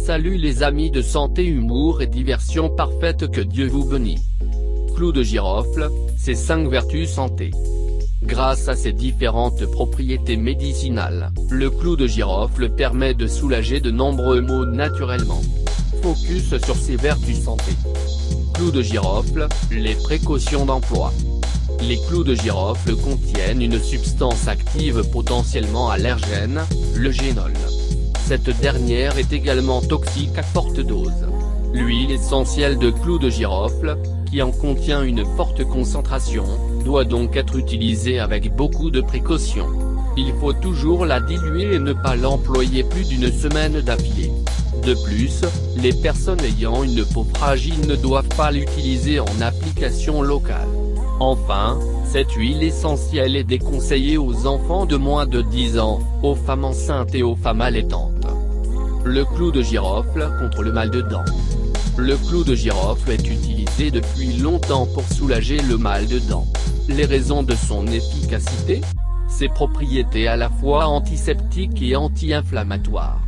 Salut les amis de santé, humour et diversion parfaite, que Dieu vous bénisse. Clou de girofle, ses 5 vertus santé. Grâce à ses différentes propriétés médicinales, le clou de girofle permet de soulager de nombreux maux naturellement. Focus sur ses vertus santé. Clou de girofle, les précautions d'emploi. Les clous de girofle contiennent une substance active potentiellement allergène, le génol. Cette dernière est également toxique à forte dose. L'huile essentielle de clou de girofle, qui en contient une forte concentration, doit donc être utilisée avec beaucoup de précaution. Il faut toujours la diluer et ne pas l'employer plus d'une semaine d'affilée. De plus, les personnes ayant une peau fragile ne doivent pas l'utiliser en application locale. Enfin, cette huile essentielle est déconseillée aux enfants de moins de 10 ans, aux femmes enceintes et aux femmes allaitantes. Le clou de girofle contre le mal de dents. Le clou de girofle est utilisé depuis longtemps pour soulager le mal de dents. Les raisons de son efficacité? Ses propriétés à la fois antiseptiques et anti-inflammatoires.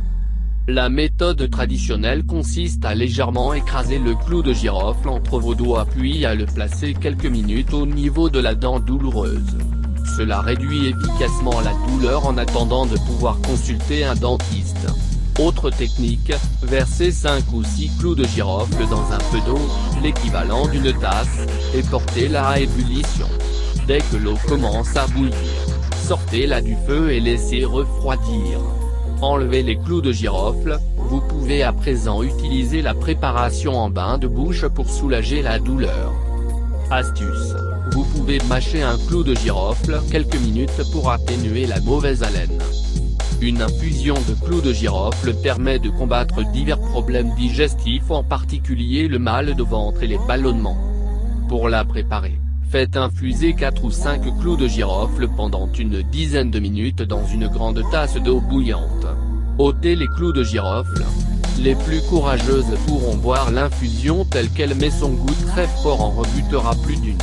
La méthode traditionnelle consiste à légèrement écraser le clou de girofle entre vos doigts puis à le placer quelques minutes au niveau de la dent douloureuse. Cela réduit efficacement la douleur en attendant de pouvoir consulter un dentiste. Autre technique, verser 5 ou 6 clous de girofle dans un peu d'eau, l'équivalent d'une tasse, et portez-la à ébullition. Dès que l'eau commence à bouillir, sortez-la du feu et laissez refroidir. Enlevez les clous de girofle, vous pouvez à présent utiliser la préparation en bain de bouche pour soulager la douleur. Astuce, vous pouvez mâcher un clou de girofle quelques minutes pour atténuer la mauvaise haleine. Une infusion de clous de girofle permet de combattre divers problèmes digestifs, en particulier le mal de ventre et les ballonnements. Pour la préparer, faites infuser 4 ou 5 clous de girofle pendant une dizaine de minutes dans une grande tasse d'eau bouillante. Ôtez les clous de girofle. Les plus courageuses pourront boire l'infusion telle qu'elle, mais son goût très fort en rebutera plus d'une.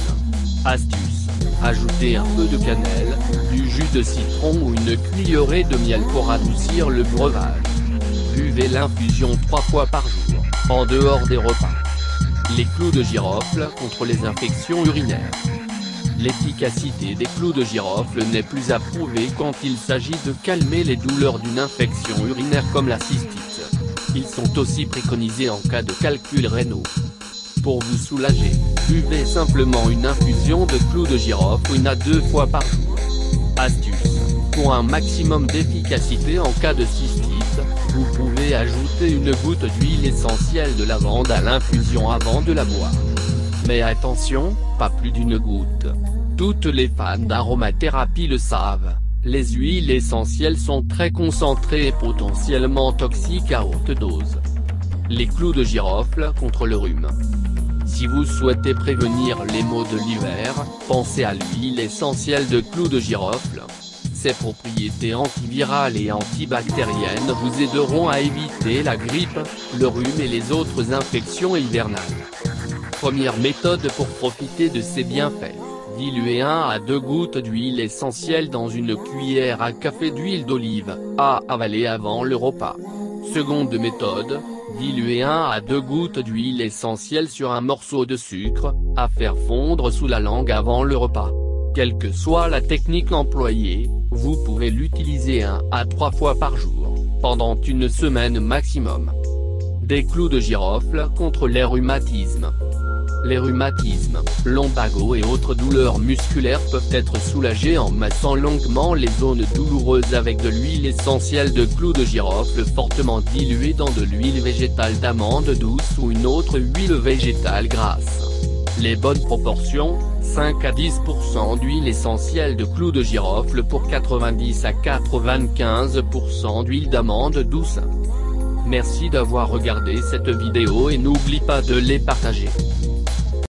Astuce, ajoutez un peu de cannelle, du jus de citron ou une cuillerée de miel pour adoucir le breuvage. Buvez l'infusion 3 fois par jour, en dehors des repas. Les clous de girofle contre les infections urinaires. L'efficacité des clous de girofle n'est plus à prouver quand il s'agit de calmer les douleurs d'une infection urinaire comme la cystite. Ils sont aussi préconisés en cas de calculs rénaux. Pour vous soulager, buvez simplement une infusion de clous de girofle 1 à 2 fois par jour. Astuce, pour un maximum d'efficacité en cas de cystite, vous pouvez ajouter une goutte d'huile essentielle de lavande à l'infusion avant de la boire. Mais attention, pas plus d'une goutte. Toutes les fans d'aromathérapie le savent, les huiles essentielles sont très concentrées et potentiellement toxiques à haute dose. Les clous de girofle contre le rhume. Si vous souhaitez prévenir les maux de l'hiver, pensez à l'huile essentielle de clous de girofle. Ses propriétés antivirales et antibactériennes vous aideront à éviter la grippe, le rhume et les autres infections hivernales. Première méthode pour profiter de ces bienfaits. Diluez 1 à 2 gouttes d'huile essentielle dans une cuillère à café d'huile d'olive, à avaler avant le repas. Seconde méthode, diluez 1 à 2 gouttes d'huile essentielle sur un morceau de sucre, à faire fondre sous la langue avant le repas. Quelle que soit la technique employée, vous pouvez l'utiliser 1 à 3 fois par jour, pendant une semaine maximum. Des clous de girofle contre les rhumatismes. Les rhumatismes, lumbago et autres douleurs musculaires peuvent être soulagés en massant longuement les zones douloureuses avec de l'huile essentielle de clous de girofle fortement diluée dans de l'huile végétale d'amande douce ou une autre huile végétale grasse. Les bonnes proportions, 5 à 10% d'huile essentielle de clous de girofle pour 90 à 95% d'huile d'amande douce. Merci d'avoir regardé cette vidéo et n'oublie pas de les partager.